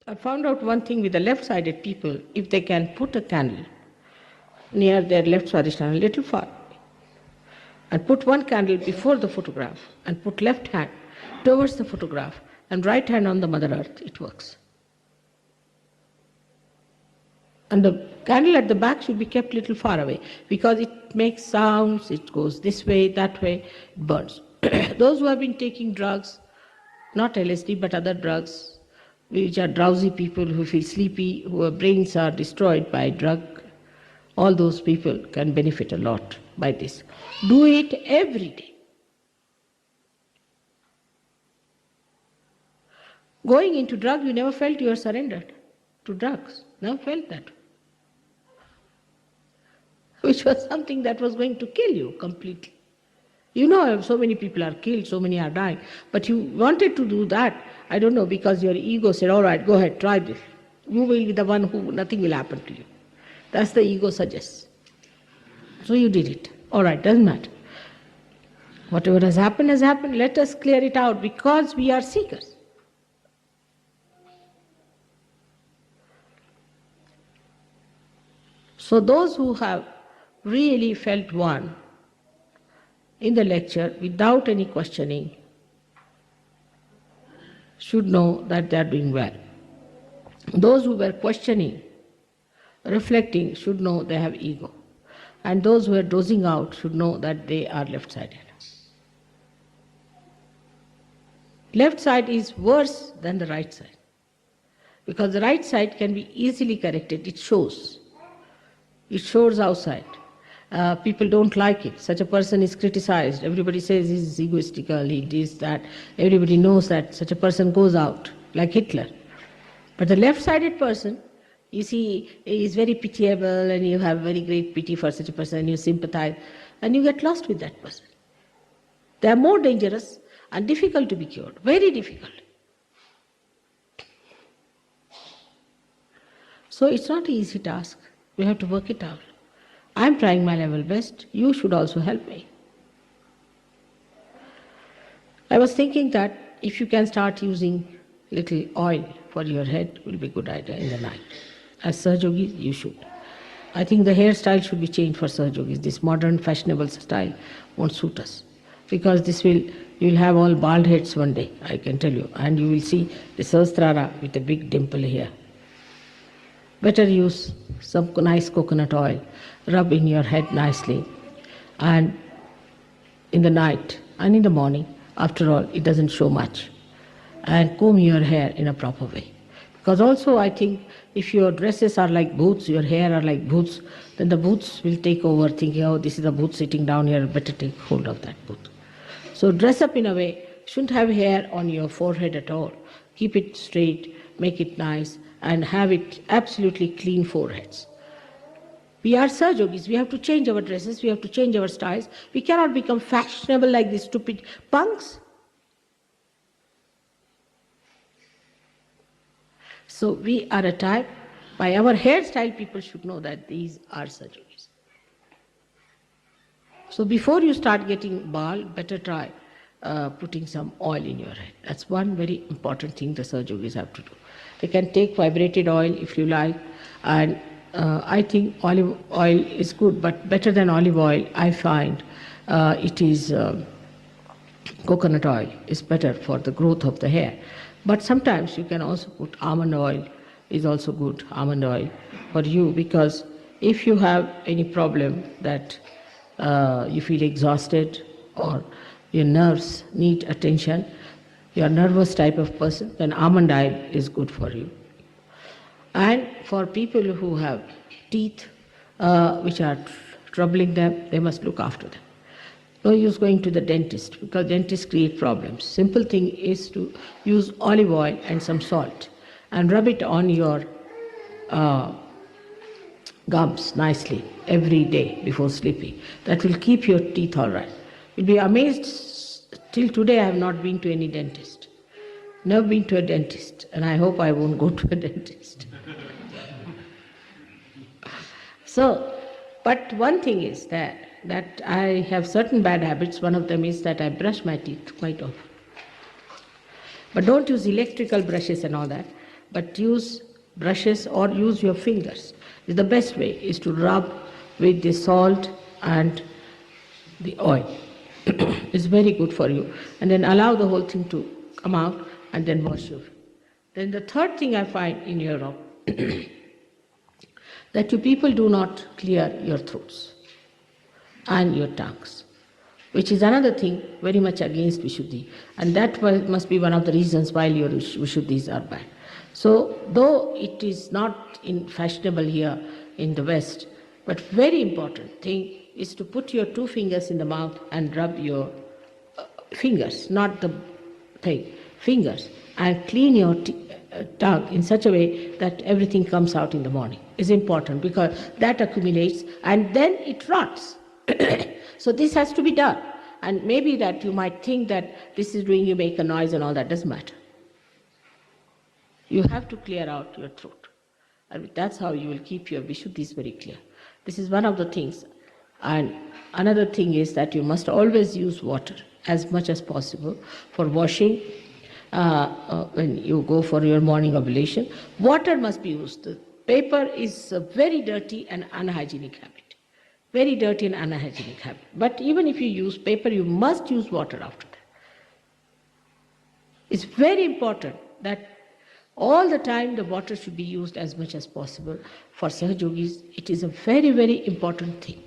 I found out one thing with the left-sided people, if they can put a candle near their left-sided hand, a little far, and put one candle before the photograph, and put left hand towards the photograph, and right hand on the Mother Earth, it works. And the candle at the back should be kept a little far away, because it makes sounds, it goes this way, that way, it burns. Those who have been taking drugs, not LSD but other drugs, which are drowsy people who feel sleepy, whose brains are destroyed by drug, all those people can benefit a lot by this. Do it every day. Going into drug, you never felt you were surrendered to drugs. Never felt that. Which was something that was going to kill you completely. You know, so many people are killed, so many are dying, but you wanted to do that, I don't know, because your ego said, all right, go ahead, try this. You will be the one who, nothing will happen to you. That's the ego suggests. So you did it. All right, doesn't matter. Whatever has happened, let us clear it out, because we are seekers. So those who have really felt one in the lecture without any questioning should know that they are doing well. Those who were questioning, reflecting, should know they have ego. And those who are dozing out should know that they are left-sided. Left side is worse than the right side, because the right side can be easily corrected. It shows outside. People don't like it. Such a person is criticized. Everybody says he's egoistical, he is that. Everybody knows that such a person goes out, like Hitler. But the left-sided person, you see, is very pitiable, and you have very great pity for such a person, you sympathize, and you get lost with that person. They are more dangerous and difficult to be cured, very difficult. So it's not an easy task. We have to work it out. I'm trying my level best. You should also help me. I was thinking that if you can start using little oil for your head, it will be a good idea in the night. As Sahajogis, you should. I think the hairstyle should be changed for Sahajogis. This modern fashionable style won't suit us, because you'll have all bald heads one day, I can tell you, and you will see the Sahasrara with a big dimple here. Better use some nice coconut oil, rub in your head nicely, and in the night and in the morning, after all, it doesn't show much, and comb your hair in a proper way. Because also I think if your dresses are like boots, your hair are like boots, then the boots will take over, thinking, oh, this is a boot sitting down here, better take hold of that boot. So dress up in a way, shouldn't have hair on your forehead at all. Keep it straight, make it nice, and have it absolutely clean foreheads. We are Sahajogis, we have to change our dresses, we have to change our styles. We cannot become fashionable like these stupid punks. So we are a type, by our hairstyle people should know that these are Sahajogis. So before you start getting bald, better try putting some oil in your head. That's one very important thing the Sahajogis have to do. They can take vibrated oil if you like, and I think olive oil is good, but better than olive oil, I find it is coconut oil is better for the growth of the hair. But sometimes you can also put almond oil, is also good, almond oil for you, because if you have any problem that you feel exhausted or your nerves need attention, you're a nervous type of person, then almond oil is good for you. And for people who have teeth which are troubling them, they must look after them. No use going to the dentist, because dentists create problems. Simple thing is to use olive oil and some salt and rub it on your gums nicely every day before sleeping. That will keep your teeth all right. You'll be amazed, till today I have not been to any dentist. Never been to a dentist, and I hope I won't go to a dentist. So, but one thing is that I have certain bad habits. One of them is that I brush my teeth quite often. But don't use electrical brushes and all that. but use brushes or use your fingers. The best way is to rub with the salt and the oil. It's very good for you. And then allow the whole thing to come out and then wash your feet. Then the third thing I find in Europe, that you people do not clear your throats and your tongues, which is another thing very much against Vishuddhi. And that must be one of the reasons why your Vishuddhis are bad. So, though it is not fashionable here in the West, but very important thing is to put your 2 fingers in the mouth and rub your fingers, not the thing, fingers, and clean your tongue in such a way that everything comes out in the morning. Is important because that accumulates and then it rots. So this has to be done. And maybe that you might think that this is doing you make a noise and all that, doesn't matter. You have to clear out your throat. And that's how you will keep your Vishuddhis very clear. This is one of the things. And another thing is that you must always use water as much as possible for washing. When you go for your morning ablution, water must be used. The paper is a very dirty and unhygienic habit. Very dirty and unhygienic habit. But even if you use paper, you must use water after that. It's very important that all the time the water should be used as much as possible. For Sahajogis, it is a very, very important thing.